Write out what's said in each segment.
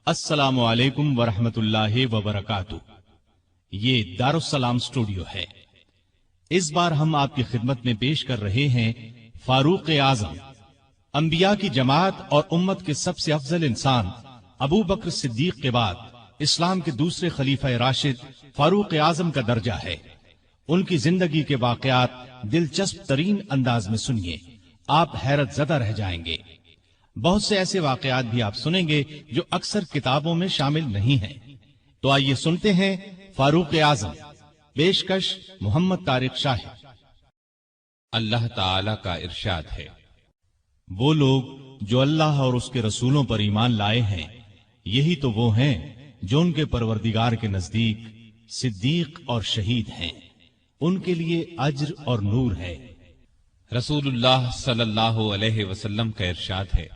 السلام علیکم ورحمۃ اللہ وبرکاتہ۔ یہ دارالسلام اسٹوڈیو ہے۔ اس بار ہم آپ کی خدمت میں پیش کر رہے ہیں فاروق اعظم، انبیاء کی جماعت اور امت کے سب سے افضل انسان ابو بکر صدیق کے بعد اسلام کے دوسرے خلیفہ راشد فاروق اعظم کا درجہ ہے۔ ان کی زندگی کے واقعات دلچسپ ترین انداز میں سنیے، آپ حیرت زدہ رہ جائیں گے۔ بہت سے ایسے واقعات بھی آپ سنیں گے جو اکثر کتابوں میں شامل نہیں ہیں۔ تو آئیے سنتے ہیں فاروق اعظم، پیشکش محمد طارق شاہد۔ اللہ تعالی کا ارشاد ہے، وہ لوگ جو اللہ اور اس کے رسولوں پر ایمان لائے ہیں، یہی تو وہ ہیں جو ان کے پروردگار کے نزدیک صدیق اور شہید ہیں، ان کے لیے اجر اور نور ہے۔ رسول اللہ صلی اللہ علیہ وسلم کا ارشاد ہے،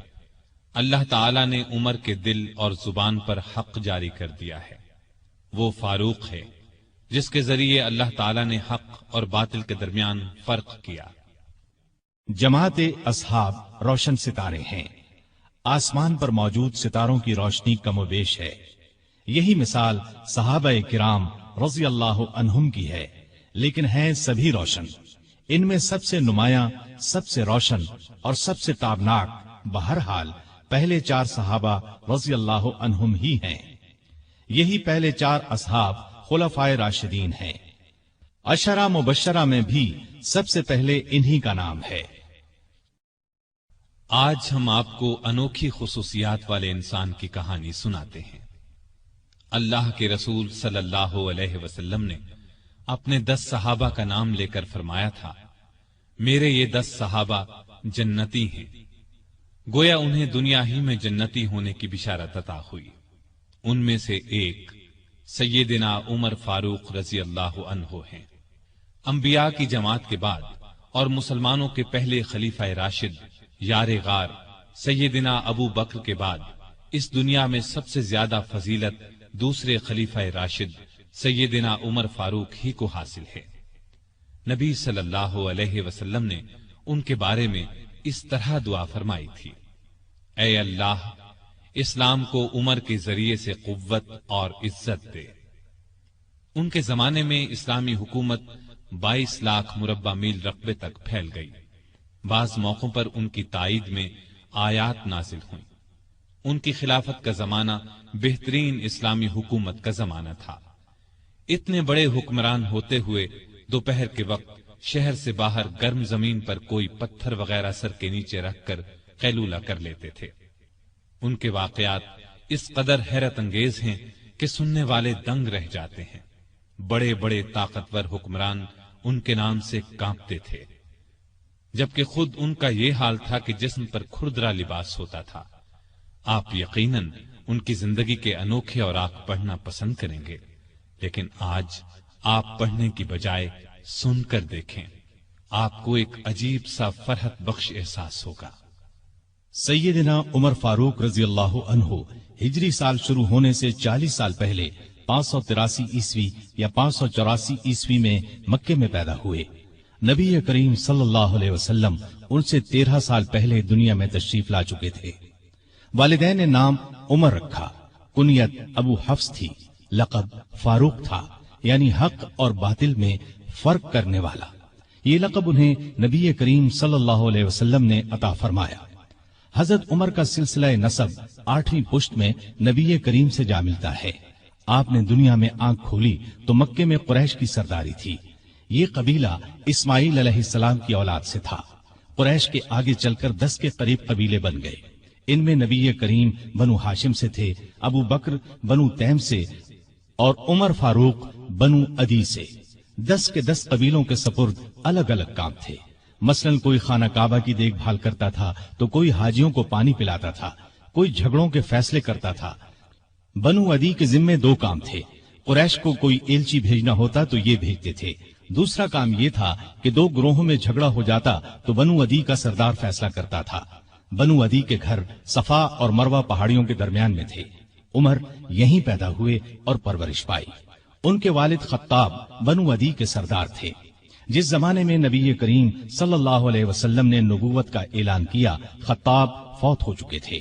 اللہ تعالی نے عمر کے دل اور زبان پر حق جاری کر دیا ہے۔ وہ فاروق ہے جس کے ذریعے اللہ تعالی نے حق اور باطل کے درمیان فرق کیا۔ جماعت اصحاب روشن ستارے ہیں، آسمان پر موجود ستاروں کی روشنی کم و بیش ہے۔ یہی مثال صحابہ کرام رضی اللہ عنہم کی ہے، لیکن ہیں سبھی روشن۔ ان میں سب سے نمایاں، سب سے روشن اور سب سے تابناک بہرحال پہلے چار صحابہ رضی اللہ عنہم ہی ہیں۔ یہی پہلے چار اصحاب خلفائے راشدین ہیں۔ عشرہ مبشرہ میں بھی سب سے پہلے انہی کا نام ہے۔ آج ہم آپ کو انوکھی خصوصیات والے انسان کی کہانی سناتے ہیں۔ اللہ کے رسول صلی اللہ علیہ وسلم نے اپنے 10 صحابہ کا نام لے کر فرمایا تھا، میرے یہ 10 صحابہ جنتی ہیں۔ گویا انہیں دنیا ہی میں جنتی ہونے کی بشارت عطا ہوئی۔ ان میں سے ایک سیدنا عمر فاروق رضی اللہ عنہ ہیں۔ انبیاء کی جماعت کے بعد اور مسلمانوں کے پہلے خلیفہ راشد یار غار سیدنا ابو بکر کے بعد اس دنیا میں سب سے زیادہ فضیلت دوسرے خلیفہ راشد سیدنا عمر فاروق ہی کو حاصل ہے۔ نبی صلی اللہ علیہ وسلم نے ان کے بارے میں اس طرح دعا فرمائی تھی، اے اللہ، اسلام کو عمر کے ذریعے سے قوت اور عزت دے۔ ان کے زمانے میں اسلامی حکومت 22 لاکھ مربع میل رقبے تک پھیل گئی۔ بعض موقعوں پر ان کی تائید میں آیات نازل ہوئیں۔ ان کی خلافت کا زمانہ بہترین اسلامی حکومت کا زمانہ تھا۔ اتنے بڑے حکمران ہوتے ہوئے دوپہر کے وقت شہر سے باہر گرم زمین پر کوئی پتھر وغیرہ سر کے نیچے رکھ کر قیلولہ کر لیتے تھے۔ ان کے واقعات اس قدر حیرت انگیز ہیں کہ سننے والے دنگ رہ جاتے ہیں۔ بڑے بڑے طاقتور حکمران ان کے نام سے کانپتے تھے، جبکہ خود ان کا یہ حال تھا کہ جسم پر کھردرا لباس ہوتا تھا۔ آپ یقیناً ان کی زندگی کے انوکھے اوراق پڑھنا پسند کریں گے، لیکن آج آپ پڑھنے کی بجائے سن کر دیکھیں، آپ کو ایک عجیب سا فرحت بخش احساس ہوگا۔ سیدنا عمر فاروق رضی اللہ عنہ ہجری سال شروع ہونے سے 40 سال پہلے 583 عیسوی یا 584 عیسوی میں مکے میں پیدا ہوئے۔ نبی کریم صلی اللہ علیہ وسلم ان سے 13 سال پہلے دنیا میں تشریف لا چکے تھے۔ والدین نے نام عمر رکھا، کنیت ابو حفص تھی، لقب فاروق تھا، یعنی حق اور باطل میں فرق کرنے والا۔ یہ لقب انہیں نبی کریم صلی اللہ علیہ وسلم نے عطا فرمایا۔ حضرت عمر کا سلسلہ نسب 8ویں پشت میں نبی کریم سے جا ملتا ہے۔ آپ نے دنیا میں آنکھ کھولی تو مکے میں قریش کی سرداری تھی۔ یہ قبیلہ اسماعیل علیہ السلام کی اولاد سے تھا۔ قریش کے آگے چل کر 10 کے قریب قبیلے بن گئے۔ ان میں نبی کریم بنو ہاشم سے تھے، ابو بکر بنو تیم سے اور عمر فاروق بنو عدی سے۔ 10 کے 10 قبیلوں کے سپرد الگ الگ کام تھے۔ مثلا کوئی خانہ کعبہ کی دیکھ بھال کرتا تھا تو کوئی حاجیوں کو پانی پلاتا تھا، کوئی جھگڑوں کے فیصلے کرتا تھا۔ بنو عدی کے ذمے 2 کام تھے۔ قریش کو کوئی ایلچی بھیجنا ہوتا تو یہ بھیجتے تھے۔ دوسرا کام یہ تھا کہ 2 گروہوں میں جھگڑا ہو جاتا تو بنو عدی کا سردار فیصلہ کرتا تھا۔ بنو عدی کے گھر صفا اور مروہ پہاڑیوں کے درمیان میں تھے۔ عمر یہیں پیدا ہوئے اور پرورش پائی۔ ان کے والد خطاب بنو عدی کے سردار تھے۔ جس زمانے میں نبی کریم صلی اللہ علیہ وسلم نے نبوت کا اعلان کیا، خطاب فوت ہو چکے تھے۔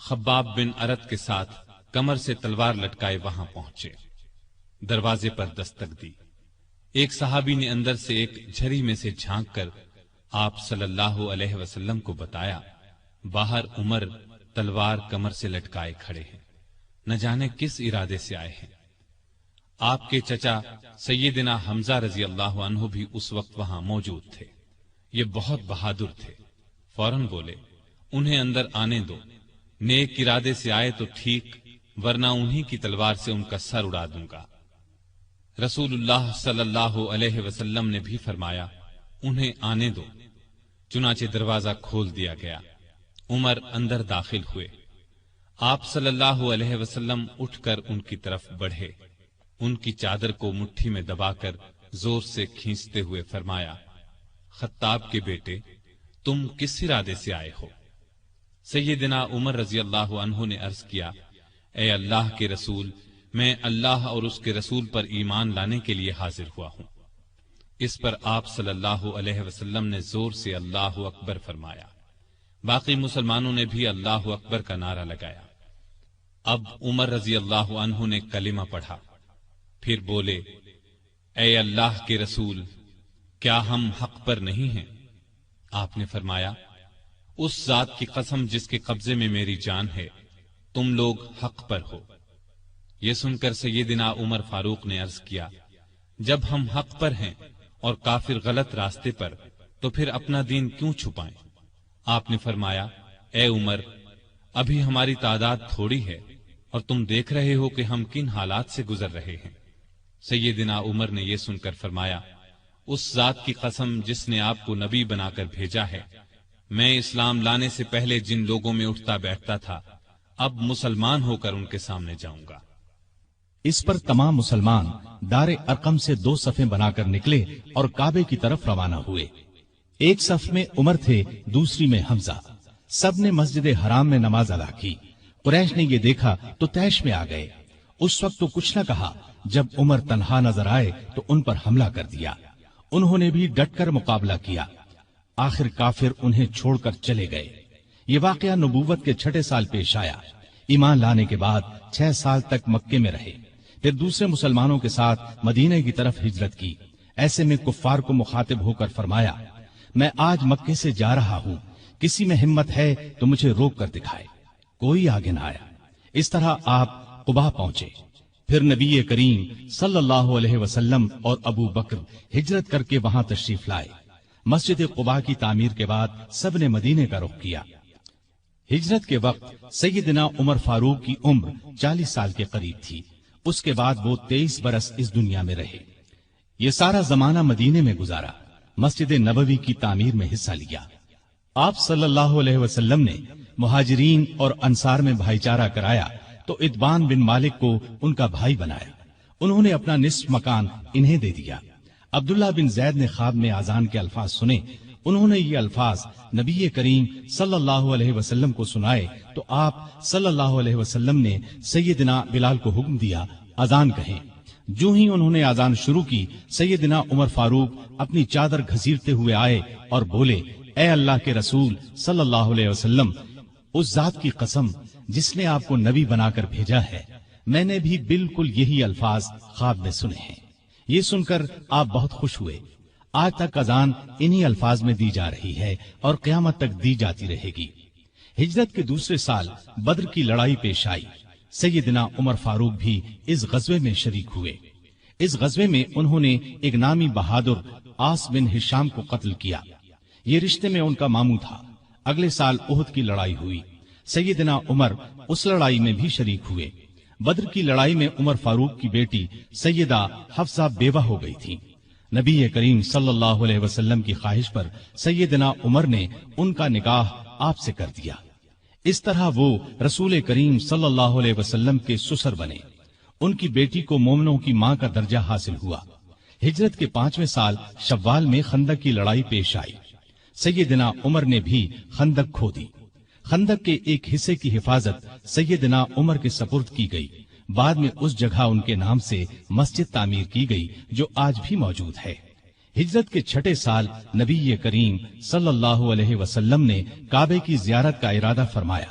خباب بن ارت کے ساتھ کمر سے تلوار لٹکائے وہاں پہنچے۔ دروازے پر دستک دی۔ ایک صحابی نے اندر سے ایک جھری میں سے جھانک کر آپ صلی اللہ علیہ وسلم کو بتایا، باہر عمر تلوار کمر سے لٹکائے کھڑے ہیں، نہ جانے کس ارادے سے آئے ہیں۔ آپ کے چچا سیدنا حمزہ رضی اللہ عنہ بھی اس وقت وہاں موجود تھے۔ یہ بہت بہادر تھے، فوراً بولے انہیں اندر آنے دو، نیک ارادے سے آئے تو ٹھیک، ورنہ انہی کی تلوار سے ان کا سر اڑا دوں گا۔ رسول اللہ صلی اللہ علیہ وسلم نے بھی فرمایا انہیں آنے دو، چنانچہ دروازہ کھول دیا گیا۔ عمر اندر داخل ہوئے۔ آپ صلی اللہ علیہ وسلم اٹھ کر ان کی طرف بڑھے، ان کی چادر کو مٹھی میں دبا کر زور سے کھینچتے ہوئے فرمایا، خطاب کے بیٹے، تم کس ارادے سے آئے ہو؟ سیدنا عمر رضی اللہ عنہ نے عرض کیا، اے اللہ کے رسول، میں اللہ اور اس کے رسول پر ایمان لانے کے لیے حاضر ہوا ہوں۔ اس پر آپ صلی اللہ علیہ وسلم نے زور سے اللہ اکبر فرمایا۔ باقی مسلمانوں نے بھی اللہ اکبر کا نعرہ لگایا۔ اب عمر رضی اللہ عنہ نے کلمہ پڑھا، پھر بولے، اے اللہ کے رسول، کیا ہم حق پر نہیں ہیں؟ آپ نے فرمایا، اس ذات کی قسم جس کے قبضے میں میری جان ہے، تم لوگ حق پر ہو۔ یہ سن کر سیدنا عمر فاروق نے عرض کیا، جب ہم حق پر ہیں اور کافر غلط راستے پر، تو پھر اپنا دین کیوں چھپائیں؟ آپ نے فرمایا، اے عمر، ابھی ہماری تعداد تھوڑی ہے اور تم دیکھ رہے ہو کہ ہم کن حالات سے گزر رہے ہیں۔ سیدنا عمر نے یہ سن کر فرمایا، اس ذات کی قسم جس نے آپ کو نبی بنا کر بھیجا ہے، میں اسلام لانے سے پہلے جن لوگوں میں اٹھتا بیٹھتا تھا، اب مسلمان ہو کر ان کے سامنے جاؤں گا۔ اس پر تمام مسلمان دار ارقم سے 2 صفیں بنا کر نکلے اور کعبے کی طرف روانہ ہوئے۔ ایک صف میں عمر تھے، دوسری میں حمزہ۔ سب نے مسجد حرام میں نماز ادا کی۔ قریش نے یہ دیکھا تو طیش میں آ گئے۔ اس وقت تو کچھ نہ کہا، جب عمر تنہا نظر آئے تو ان پر حملہ کر دیا۔ انہوں نے بھی ڈٹ کر مقابلہ کیا۔ آخر کافر انہیں چھوڑ کر چلے گئے۔ یہ واقعہ نبوت کے 6 سال پیش آیا۔ ایمان لانے کے بعد 6 سال تک مکے میں رہے، پھر دوسرے مسلمانوں کے ساتھ مدینہ کی طرف ہجرت کی۔ ایسے میں کفار کو مخاطب ہو کر فرمایا، میں آج مکے سے جا رہا ہوں، کسی میں ہمت ہے تو مجھے روک کر دکھائے۔ کوئی آگے نہ آیا۔ اس طرح آپ قباء پہنچے۔ پھر نبی کریم صلی اللہ علیہ وسلم اور ابو بکر ہجرت کر کے وہاں تشریف لائے۔ مسجد قباء کی تعمیر کے بعد سب نے مدینے کا رخ کیا۔ ہجرت کے وقت سیدنا عمر فاروق کی عمر 40 سال کے قریب تھی۔ اس کے بعد وہ 23 برس اس دنیا میں رہے۔ یہ سارا زمانہ مدینے میں گزارا، مسجد نبوی کی تعمیر میں حصہ لیا۔ آپ صلی اللہ علیہ وسلم نے مہاجرین اور انصار میں بھائی چارہ کرایا تو اتبان بن مالک کو ان کا بھائی بنایا۔ انہوں نے اپنا نصف مکان انہیں دے دیا۔ عبداللہ بن زید نے خواب میں اذان کے الفاظ سنے۔ انہوں نے یہ الفاظ نبی کریم صلی اللہ علیہ وسلم کو سنائے تو آپ صلی اللہ علیہ وسلم نے سیدنا بلال کو حکم دیا، اذان کہیں۔ جو ہی انہوں نے اذان شروع کی، سیدنا عمر فاروق اپنی چادر گھسیٹتے ہوئے آئے اور بولے، اے اللہ کے رسول صلی اللہ علیہ وسلم، اس ذات کی قسم جس نے آپ کو نبی بنا کر بھیجا ہے، میں نے بھی بالکل یہی الفاظ خواب میں سنے ہیں۔ یہ سن کر آپ بہت خوش ہوئے۔ آج تک اذان انہی الفاظ میں دی جا رہی ہے اور قیامت تک دی جاتی رہے گی۔ ہجرت کے دوسرے سال بدر کی لڑائی پیش آئی۔ سیدنا عمر فاروق بھی اس غزوے میں شریک ہوئے۔ اس غزوے میں انہوں نے ایک نامی بہادر عاص بن ہشام کو قتل کیا۔ یہ رشتے میں ان کا ماموں تھا۔ اگلے سال احد کی لڑائی ہوئی۔ سیدنا عمر اس لڑائی میں بھی شریک ہوئے۔ بدر کی لڑائی میں عمر فاروق کی بیٹی سیدہ حفصہ بیوہ ہو گئی تھی۔ نبی کریم صلی اللہ علیہ وسلم کی خواہش پر سیدنا عمر نے ان کا نکاح آپ سے کر دیا۔ اس طرح وہ رسول کریم صلی اللہ علیہ وسلم کے سسر بنے۔ ان کی بیٹی کو مومنوں کی ماں کا درجہ حاصل ہوا۔ ہجرت کے 5ویں سال شوال میں خندق کی لڑائی پیش آئی۔ سیدنا عمر نے بھی خندق کھودی۔ خندق کے ایک حصے کی حفاظت سیدنا عمر کے سپرد کی گئی۔ بعد میں اس جگہ ان کے نام سے مسجد تعمیر کی گئی جو آج بھی موجود ہے۔ ہجرت کے 6 سال نبی کریم صلی اللہ علیہ وسلم نے کعبے کی زیارت کا ارادہ فرمایا۔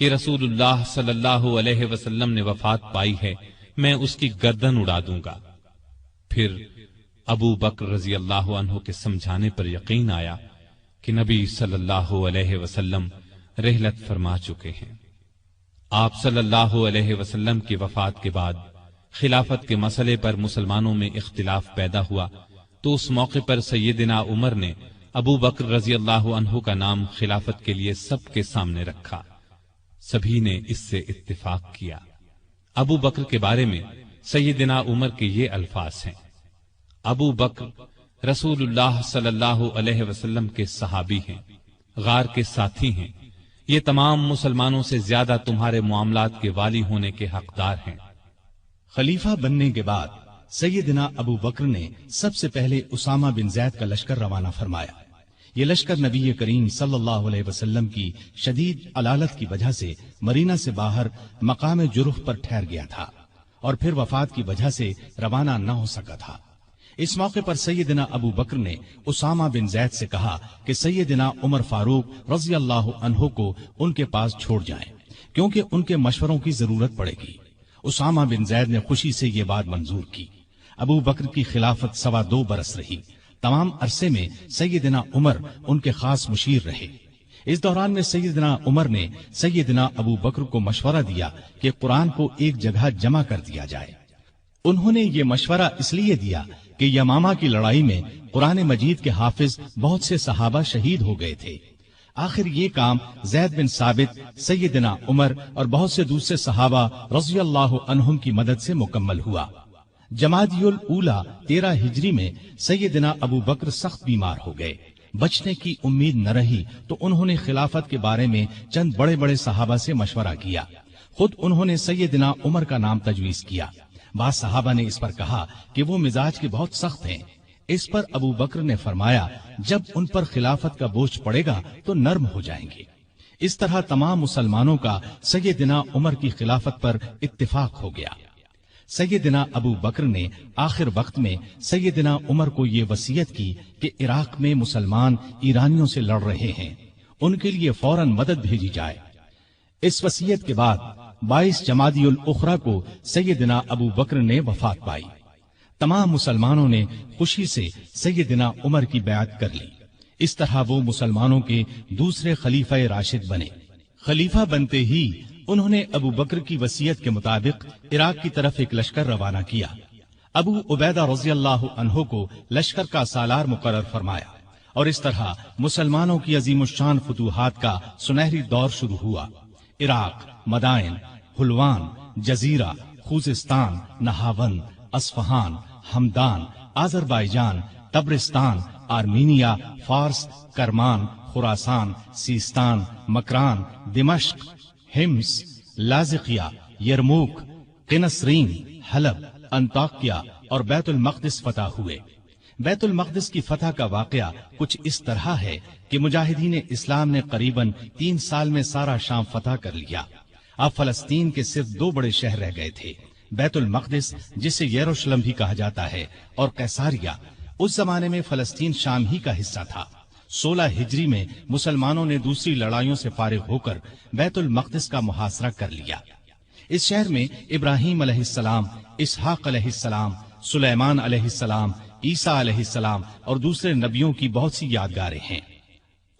کہ رسول اللہ صلی اللہ علیہ وسلم نے وفات پائی ہے، میں اس کی گردن اڑا دوں گا۔ پھر ابو بکر رضی اللہ عنہ کے سمجھانے پر یقین آیا کہ نبی صلی اللہ علیہ وسلم رحلت فرما چکے ہیں۔ آپ صلی اللہ علیہ وسلم کی وفات کے بعد خلافت کے مسئلے پر مسلمانوں میں اختلاف پیدا ہوا، تو اس موقع پر سیدنا عمر نے ابو بکر رضی اللہ عنہ کا نام خلافت کے لیے سب کے سامنے رکھا۔ سبھی نے اس سے اتفاق کیا۔ ابو بکر کے بارے میں سیدنا عمر کے یہ الفاظ ہیں: ابو بکر رسول اللہ صلی اللہ علیہ وسلم کے صحابی ہیں، غار کے ساتھی ہیں، یہ تمام مسلمانوں سے زیادہ تمہارے معاملات کے والی ہونے کے حقدار ہیں۔ خلیفہ بننے کے بعد سیدنا ابو بکر نے سب سے پہلے اسامہ بن زید کا لشکر روانہ فرمایا۔ یہ لشکر نبی کریم صلی اللہ علیہ وسلم کی شدید علالت کی وجہ سے مرینا سے باہر مقام جرح پر ٹھہر گیا تھا اور پھر وفات کی وجہ سے روانہ نہ ہو سکا تھا۔ اس موقع پر سیدنا ابو بکر نے اسامہ بن زید سے کہا کہ سیدنا عمر فاروق رضی اللہ عنہ کو ان کے پاس چھوڑ جائیں، کیونکہ ان کے مشوروں کی ضرورت پڑے گی۔ اسامہ بن زید نے خوشی سے یہ بات منظور کی۔ ابو بکر کی خلافت 2.25 برس رہی۔ تمام عرصے میں سیدنا عمر ان کے خاص مشیر رہے۔ اس دوران میں سیدنا عمر نے سیدنا ابو بکر کو مشورہ دیا کہ قرآن کو ایک جگہ جمع کر دیا جائے۔ انہوں نے یہ مشورہ اس لیے دیا کہ یمامہ کی لڑائی میں قرآن مجید کے حافظ بہت سے صحابہ شہید ہو گئے تھے۔ آخر یہ کام زید بن ثابت، سیدنا عمر اور بہت سے دوسرے صحابہ رضی اللہ عنہم کی مدد سے مکمل ہوا۔ جمادی الاولیٰ 13 ہجری میں سیدنا ابو بکر سخت بیمار ہو گئے۔ بچنے کی امید نہ رہی تو انہوں نے خلافت کے بارے میں چند بڑے بڑے صحابہ سے مشورہ کیا۔ خود انہوں نے سیدنا عمر کا نام تجویز کیا۔ بعض صحابہ نے اس پر کہا کہ وہ مزاج کے بہت سخت ہیں۔ اس پر ابو بکر نے فرمایا، جب ان پر خلافت کا بوجھ پڑے گا تو نرم ہو جائیں گے۔ اس طرح تمام مسلمانوں کا سیدنا عمر کی خلافت پر اتفاق ہو گیا۔ سیدنا ابو بکر نے آخر وقت میں سیدنا عمر کو یہ وصیت کی کہ عراق میں مسلمان ایرانیوں سے لڑ رہے ہیں، ان کے لیے فوراً مدد بھیجی جائے۔ اس وصیت کے بعد 22 جمادی الاخری کو سیدنا ابو بکر نے وفات پائی۔ تمام مسلمانوں نے خوشی سے سیدنا عمر کی بیعت کر لی۔ اس طرح وہ مسلمانوں کے دوسرے خلیفہ راشد بنے۔ خلیفہ بنتے ہی انہوں نے ابو بکر کی وصیت کے مطابق عراق کی طرف ایک لشکر روانہ کیا۔ ابو عبیدہ رضی اللہ عنہ کو لشکر کا سالار مقرر فرمایا اور اس طرح مسلمانوں کی عظیم الشان فتوحات کا سنہری دور شروع ہوا۔ Iraq, Madain, Hulwan, Jazira, Khuzestan, Nahavand, Isfahan, Hamadan, Azerbaijan, Tabaristan, Armenia, Fars, Kerman, خراسان، سیستان، مکران، دمشق، ہمس، لازقیہ، یرموک، قنسرین، حلب، انطاکیہ اور بیت المقدس فتح ہوئے۔ بیت المقدس کی فتح کا واقعہ کچھ اس طرح ہے کہ مجاہدین اسلام نے قریباً 3 سال میں سارا شام فتح کر لیا۔ اب فلسطین کے صرف 2 بڑے شہر رہ گئے تھے، بیت المقدس جسے یروشلم بھی کہا جاتا ہے اور قیصاریہ۔ اس زمانے میں فلسطین شام ہی کا حصہ تھا۔ 16 ہجری میں مسلمانوں نے دوسری لڑائیوں سے فارغ ہو کر بیت المقدس کا محاصرہ کر لیا۔ اس شہر میں ابراہیم علیہ السلام، اسحاق علیہ السلام، سلیمان علیہ السلام، عیسیٰ علیہ السلام اور دوسرے نبیوں کی بہت سی یادگاریں ہیں۔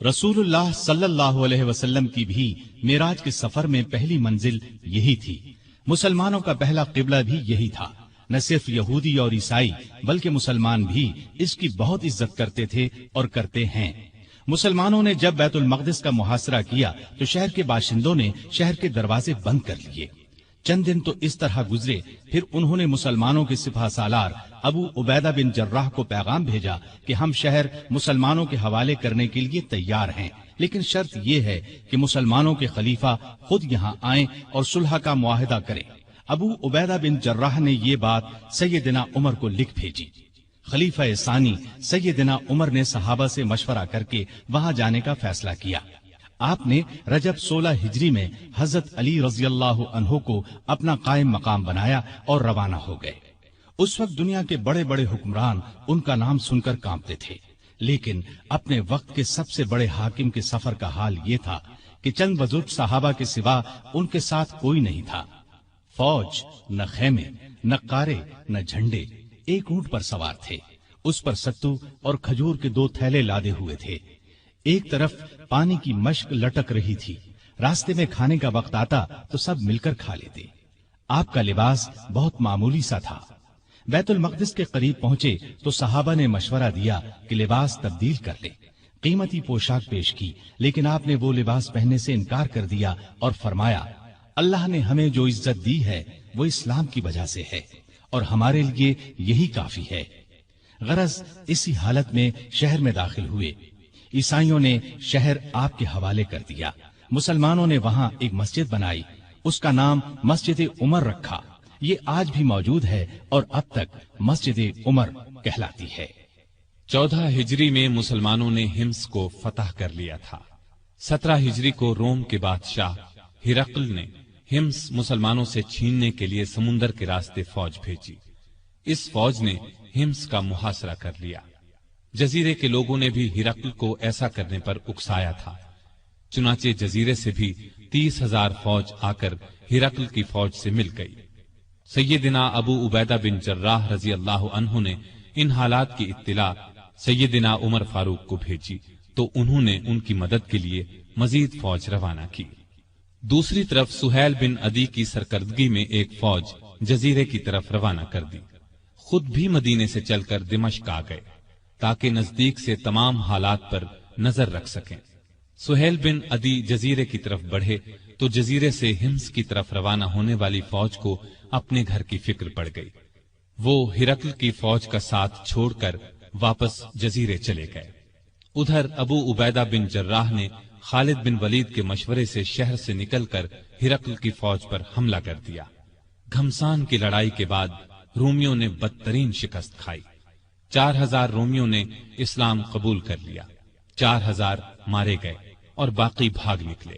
رسول اللہ صلی اللہ علیہ وسلم کی بھی معراج کے سفر میں پہلی منزل یہی تھی۔ مسلمانوں کا پہلا قبلہ بھی یہی تھا۔ نہ صرف یہودی اور عیسائی بلکہ مسلمان بھی اس کی بہت عزت کرتے تھے اور کرتے ہیں۔ مسلمانوں نے جب بیت المقدس کا محاصرہ کیا تو شہر کے باشندوں نے شہر کے دروازے بند کر لیے۔ چند دن تو اس طرح گزرے، پھر انہوں نے مسلمانوں کے سپہ سالار ابو عبیدہ بن جراح کو پیغام بھیجا کہ ہم شہر مسلمانوں کے حوالے کرنے کے لیے تیار ہیں، لیکن شرط یہ ہے کہ مسلمانوں کے خلیفہ خود یہاں آئیں اور صلح کا معاہدہ کریں۔ ابو عبیدہ بن جراح نے یہ بات سیدنا عمر کو لکھ بھیجی۔ خلیفہ ثانی سیدنا عمر نے صحابہ سے مشورہ کر کے وہاں جانے کا فیصلہ کیا۔ آپ نے رجب 16 ہجری میں حضرت علی رضی اللہ عنہ کو اپنا قائم مقام بنایا اور روانہ ہو گئے۔ اس وقت دنیا کے بڑے بڑے حکمران ان کا نام سن کر کانپتے تھے، لیکن اپنے وقت کے سب سے بڑے حاکم کے سفر کا حال یہ تھا کہ چند بزرگ صحابہ کے سوا ان کے ساتھ کوئی نہیں تھا۔ فوج، نہ خیمے، نہ کارے، نہ جھنڈے، ایک اونٹ پر سوار تھے، اس پر ستو اور کھجور کے 2 تھیلے لادے ہوئے تھے۔ ایک طرف پانی کی مشک لٹک رہی تھی، راستے میں کھانے کا وقت آتا تو سب مل کر کھا لیتے۔ آپ کا لباس بہت معمولی سا تھا۔ بیت المقدس کے قریب پہنچے تو صحابہ نے مشورہ دیا کہ لباس تبدیل کر لیں۔ قیمتی پوشاک پیش کی، لیکن آپ نے وہ لباس پہننے سے انکار کر دیا اور فرمایا، اللہ نے ہمیں جو عزت دی ہے وہ اسلام کی وجہ سے ہے اور ہمارے لیے یہی کافی ہے۔ غرض اسی حالت میں شہر میں داخل ہوئے۔ عیسائیوں نے شہر آپ کے حوالے کر دیا۔ مسلمانوں نے وہاں ایک مسجد بنائی، اس کا نام مسجد عمر رکھا۔ یہ آج بھی موجود ہے اور اب تک مسجد عمر کہلاتی ہے۔ 14 ہجری میں مسلمانوں نے ہمس کو فتح کر لیا تھا۔ 17 ہجری کو روم کے بادشاہ ہرقل نے ہمس مسلمانوں سے چھیننے کے لیے سمندر کے راستے فوج بھیجی۔ اس فوج نے ہمس کا محاصرہ کر لیا۔ جزیرے کے لوگوں نے بھی ہرقل کو ایسا کرنے پر اکسایا تھا، چنانچہ جزیرے سے بھی 30,000 فوج آ کر ہرقل کی فوج سے مل گئی۔ سیدنا ابو عبیدہ بن جراح رضی اللہ عنہ نے ان حالات کی اطلاع سیدنا عمر فاروق کو بھیجی تو انہوں نے ان کی مدد کے لیے مزید فوج روانہ کی۔ دوسری طرف سہیل بن عدی کی سرکردگی میں ایک فوج جزیرے کی طرف روانہ کر دی۔ خود بھی مدینے سے چل کر دمشق آ گئے تاکہ نزدیک سے تمام حالات پر نظر رکھ سکیں۔ سہیل بن عدی جزیرے کی طرف بڑھے تو جزیرے سے ہمس کی طرف روانہ ہونے والی فوج کو اپنے گھر کی فکر پڑ گئی۔ وہ ہرقل کی فوج کا ساتھ چھوڑ کر واپس جزیرے چلے گئے۔ ادھر ابو عبیدہ بن جراح نے خالد بن ولید کے مشورے سے شہر سے نکل کر ہرقل کی فوج پر حملہ کر دیا۔ گھمسان کی لڑائی کے بعد رومیوں نے بدترین شکست کھائی۔ 4,000 رومیوں نے اسلام قبول کر لیا، 4,000 مارے گئے اور باقی بھاگ نکلے۔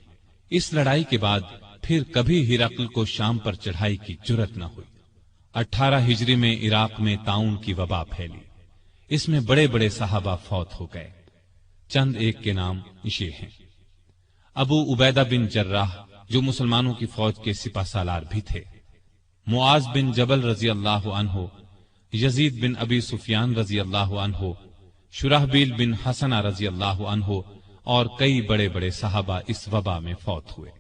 اس لڑائی کے بعد پھر کبھی ہرقل کو شام پر چڑھائی کی جرأت نہ ہوئی۔ 18 ہجری میں عراق میں طاعون کی وبا پھیلی، اس میں بڑے بڑے صحابہ فوت ہو گئے۔ چند ایک کے نام یہ ہیں: ابو عبیدہ بن جراح جو مسلمانوں کی فوج کے سپہ سالار بھی تھے، معاذ بن جبل رضی اللہ عنہ، یزید بن ابی سفیان رضی اللہ عنہ، شرحبیل بن حسنہ رضی اللہ عنہ اور کئی بڑے بڑے صحابہ اس وبا میں فوت ہوئے۔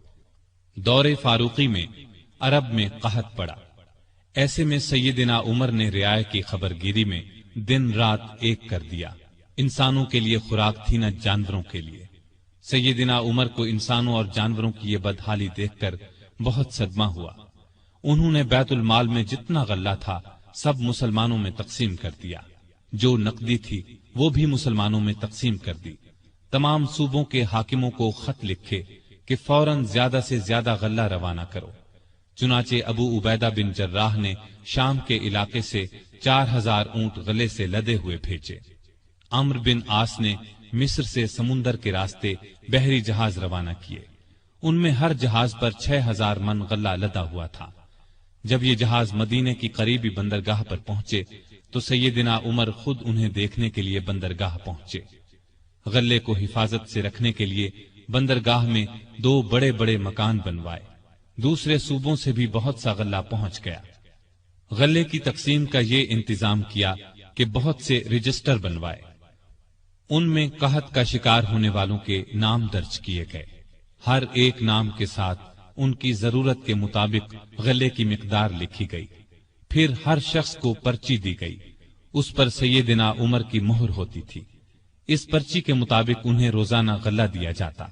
دور فاروقی میں عرب میں قحط پڑا، ایسے میں سیدنا عمر نے رعایا کی خبرگیری میں دن رات ایک کر دیا۔ انسانوں کے لیے خوراک تھی نہ جانوروں کے لیے۔ سیدنا عمر کو انسانوں اور جانوروں کی یہ بدحالی دیکھ کر بہت صدمہ ہوا۔ انہوں نے بیت المال میں جتنا غلہ تھا سب مسلمانوں میں تقسیم کر دیا، جو نقدی تھی وہ بھی مسلمانوں میں تقسیم کر دی۔ تمام صوبوں کے حاکموں کو خط لکھے کہ فوراً زیادہ سے زیادہ غلہ روانہ کرو۔ چنانچہ ابو عبیدہ بن جراح نے شام کے علاقے سے 4,000 اونٹ غلے سے لدے ہوئے بھیجے۔ عمرو بن عاص نے مصر سے سمندر کے راستے بحری جہاز روانہ کیے، ان میں ہر جہاز پر 6,000 من غلہ لدا ہوا تھا۔ جب یہ جہاز مدینے کی قریبی بندرگاہ پر پہنچے تو سیدنا عمر خود انہیں دیکھنے کے لیے بندرگاہ پہنچے۔ غلے کو حفاظت سے رکھنے کے لیے بندرگاہ میں 2 بڑے بڑے مکان بنوائے، دوسرے صوبوں سے بھی بہت سا غلہ پہنچ گیا۔ غلے کی تقسیم کا یہ انتظام کیا کہ بہت سے رجسٹر بنوائے، ان میں قحط کا شکار ہونے والوں کے نام درج کیے گئے، ہر ایک نام کے ساتھ ان کی ضرورت کے مطابق غلے کی مقدار لکھی گئی، پھر ہر شخص کو پرچی دی گئی، اس پر سیدنا عمر کی مہر ہوتی تھی۔ اس پرچی کے مطابق انہیں روزانہ غلہ دیا جاتا۔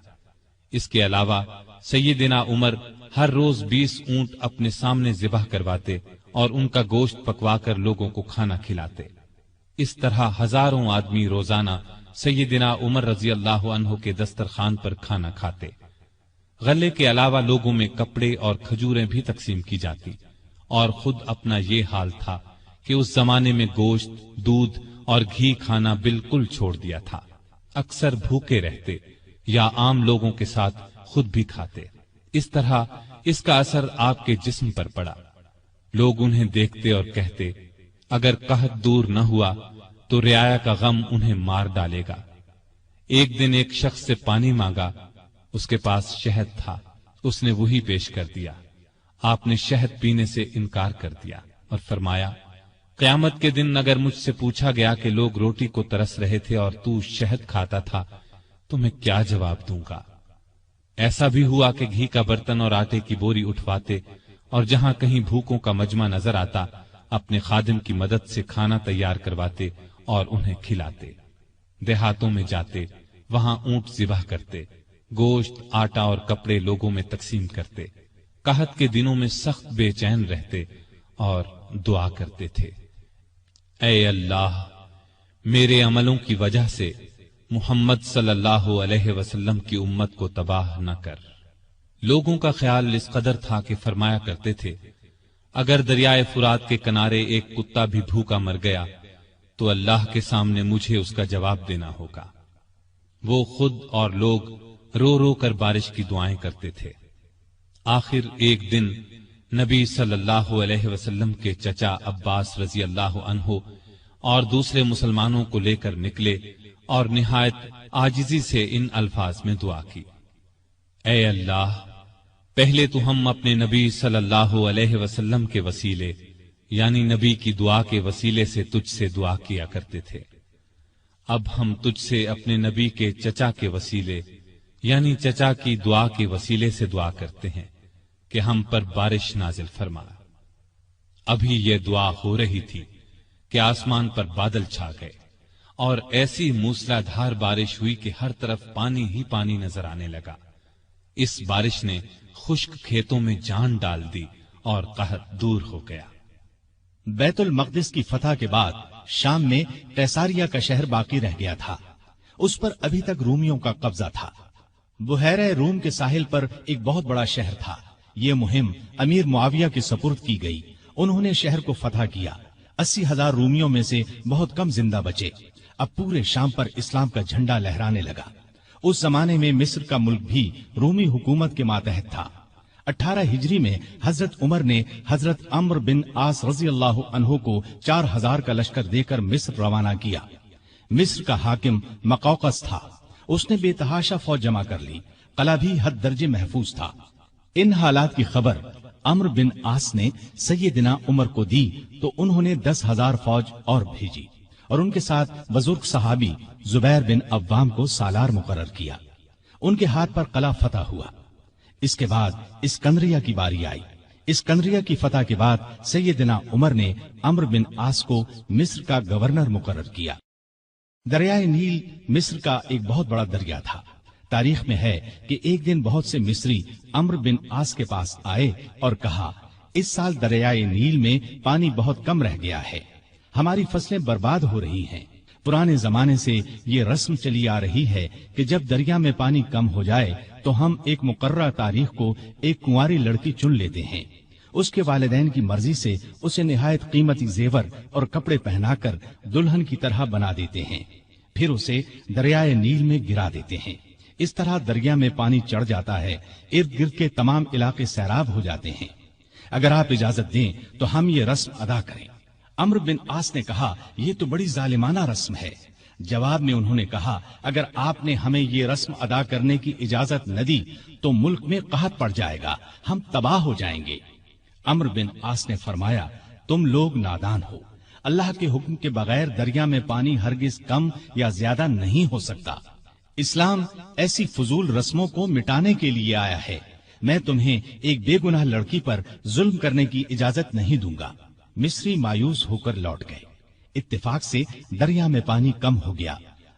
اس کے علاوہ سیدنا عمر ہر روز 20 اونٹ اپنے سامنے ذبح کرواتے اور ان کا گوشت پکوا کر لوگوں کو کھانا کھلاتے۔ اس طرح ہزاروں آدمی روزانہ سیدنا عمر رضی اللہ عنہ کے دسترخوان پر کھانا کھاتے۔ غلے کے علاوہ لوگوں میں کپڑے اور کھجوریں بھی تقسیم کی جاتی، اور خود اپنا یہ حال تھا کہ اس زمانے میں گوشت، دودھ اور گھی کھانا بالکل چھوڑ دیا تھا، اکثر بھوکے رہتے یا عام لوگوں کے ساتھ خود بھی کھاتے۔ اس طرح اس کا اثر آپ کے جسم پر پڑا۔ لوگ انہیں دیکھتے اور کہتے، اگر قحط دور نہ ہوا تو رعایا کا غم انہیں مار ڈالے گا۔ ایک دن ایک شخص سے پانی مانگا اس کے پاس شہد تھا، اس نے وہی پیش کر دیا۔ آپ نے شہد پینے سے انکار کر دیا اور فرمایا، قیامت کے دن اگر مجھ سے پوچھا گیا کہ لوگ روٹی کو ترس رہے تھے اور تو شہد کھاتا تھا تو میں کیا جواب دوں گا؟ ایسا بھی ہوا کہ گھی کا برتن اور آٹے کی بوری اٹھواتے اور جہاں کہیں بھوکوں کا مجمع نظر آتا اپنے خادم کی مدد سے کھانا تیار کرواتے اور انہیں کھلاتے۔ دیہاتوں میں جاتے، وہاں اونٹ ذبح کرتے، گوشت، آٹا اور کپڑے لوگوں میں تقسیم کرتے۔ قحط کے دنوں میں سخت بے چین رہتے اور دعا کرتے تھے، اے اللہ، میرے عملوں کی وجہ سے محمد صلی اللہ علیہ وسلم کی امت کو تباہ نہ کر۔ لوگوں کا خیال اس قدر تھا کہ فرمایا کرتے تھے، اگر دریائے فرات کے کنارے ایک کتا بھی بھوکا مر گیا تو اللہ کے سامنے مجھے اس کا جواب دینا ہوگا۔ وہ خود اور لوگ رو رو کر بارش کی دعائیں کرتے تھے۔ آخر ایک دن نبی صلی اللہ علیہ وسلم کے چچا عباس رضی اللہ عنہ اور دوسرے مسلمانوں کو لے کر نکلے اور نہایت عاجزی سے ان الفاظ میں دعا کی، اے اللہ، پہلے تو ہم اپنے نبی صلی اللہ علیہ وسلم کے وسیلے یعنی نبی کی دعا کے وسیلے سے تجھ سے دعا کیا کرتے تھے، اب ہم تجھ سے اپنے نبی کے چچا کے وسیلے یعنی چچا کی دعا کے وسیلے سے دعا کرتے ہیں کہ ہم پر بارش نازل فرما۔ ابھی یہ دعا ہو رہی تھی کہ آسمان پر بادل چھا گئے اور ایسی موسلا دھار بارش ہوئی کہ ہر طرف پانی ہی پانی نظر آنے لگا۔ اس بارش نے خشک کھیتوں میں جان ڈال دی اور قحط دور ہو گیا۔ بیت المقدس کی فتح کے بعد شام میں قیصاریہ کا شہر باقی رہ گیا تھا، اس پر ابھی تک رومیوں کا قبضہ تھا۔ بحیرہ روم کے ساحل پر ایک بہت بڑا شہر تھا۔ یہ مہم امیر معاویہ کے سپرد کی گئی، انہوں نے شہر کو فتح کیا۔ 80,000 رومیوں میں سے بہت کم زندہ بچے۔ اب پورے شام پر اسلام کا جھنڈا لہرانے لگا۔ اس زمانے میں مصر کا ملک بھی رومی حکومت کے ماتحت تھا۔ 18 ہجری میں حضرت عمر نے حضرت عمرو بن عاص رضی اللہ عنہ کو 4,000 کا لشکر دے کر مصر روانہ کیا۔ مصر کا حاکم مقوقس تھا، اس نے بے تحاشا فوج جمع کر لی، قلعہ بھی حد درجے محفوظ تھا۔ ان حالات کی خبر عمرو بن عاص نے سیدنا عمر کو دی تو انہوں نے 10,000 فوج اور بھیجی اور ان کے ساتھ بزرگ صحابی زبیر بن عوام کو سالار مقرر کیا۔ ان کے ہاتھ پر قلعہ فتح ہوا۔ اس کے بعد اسکندریہ کی باری آئی۔ اسکندریہ کی فتح کے بعد سیدنا عمر نے عمرو بن عاص کو مصر کا گورنر مقرر کیا۔ دریائے نیل مصر کا ایک بہت بڑا دریا تھا۔ تاریخ میں ہے کہ ایک دن بہت سے مصری عمرو بن عاص کے پاس آئے اور کہا، اس سال دریائے نیل میں پانی بہت کم رہ گیا ہے، ہماری فصلیں برباد ہو رہی ہیں۔ پرانے زمانے سے یہ رسم چلی آ رہی ہے کہ جب دریا میں پانی کم ہو جائے تو ہم ایک مقررہ تاریخ کو ایک کنواری لڑکی چن لیتے ہیں، اس کے والدین کی مرضی سے اسے نہایت قیمتی زیور اور کپڑے پہنا کر دلہن کی طرح بنا دیتے ہیں، پھر اسے دریائے نیل میں گرا دیتے ہیں۔ اس طرح دریا میں پانی چڑھ جاتا ہے، ارد گرد کے تمام علاقے سیراب ہو جاتے ہیں۔ اگر آپ اجازت دیں تو ہم یہ رسم ادا کریں۔ عمرو بن عاص نے کہا، یہ تو بڑی ظالمانہ رسم ہے۔ جواب میں انہوں نے کہا، اگر آپ نے ہمیں یہ رسم ادا کرنے کی اجازت نہ دی تو ملک میں قحط پڑ جائے گا، ہم تباہ ہو جائیں گے۔ عمرو بن عاص نے فرمایا، تم لوگ نادان ہو، اللہ کے حکم کے بغیر دریا میں پانی ہرگز کم یا زیادہ نہیں ہو سکتا۔ اسلام ایسی فضول رسموں کو مٹانے کے لیے آیا ہے۔ میں تمہیں ایک بے گناہ لڑکی پر ظلم کرنے کی اجازت نہیں دوں گا۔ مصری مایوس ہو کر لوٹ گئے۔ اتفاق سے دریا میں پانی کم ہو گیا،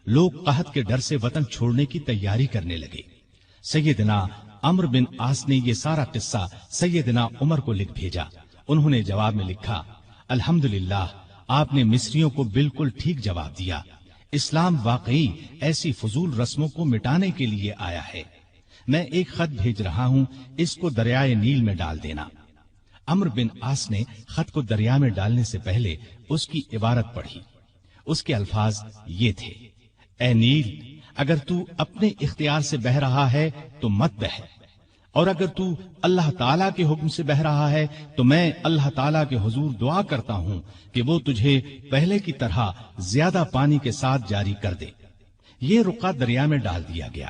لوگ قحط کے ڈر سے وطن چھوڑنے کی تیاری کرنے لگے۔ سیدنا عمرو بن عاص نے یہ سارا قصہ سیدنا عمر کو لکھ بھیجا۔ انہوں نے جواب میں لکھا، الحمدللہ، آپ نے مصریوں کو بالکل ٹھیک جواب دیا۔ اسلام واقعی ایسی فضول رسموں کو مٹانے کے لیے آیا ہے۔ میں ایک خط بھیج رہا ہوں، اس کو دریائے نیل میں ڈال دینا۔ عمرو بن عاص نے خط کو دریا میں ڈالنے سے پہلے اس کی عبارت پڑھی۔ اس کے الفاظ یہ تھے، اے نیل، اگر تو اپنے اختیار سے بہہ رہا ہے تو مت بہہ، اور اگر تو اللہ تعالیٰ کے حکم سے بہہ رہا ہے تو میں اللہ تعالیٰ کے حضور دعا کرتا ہوں کہ وہ تجھے پہلے کی طرح زیادہ پانی کے ساتھ جاری کر دے۔ یہ رقعہ دریا میں ڈال دیا گیا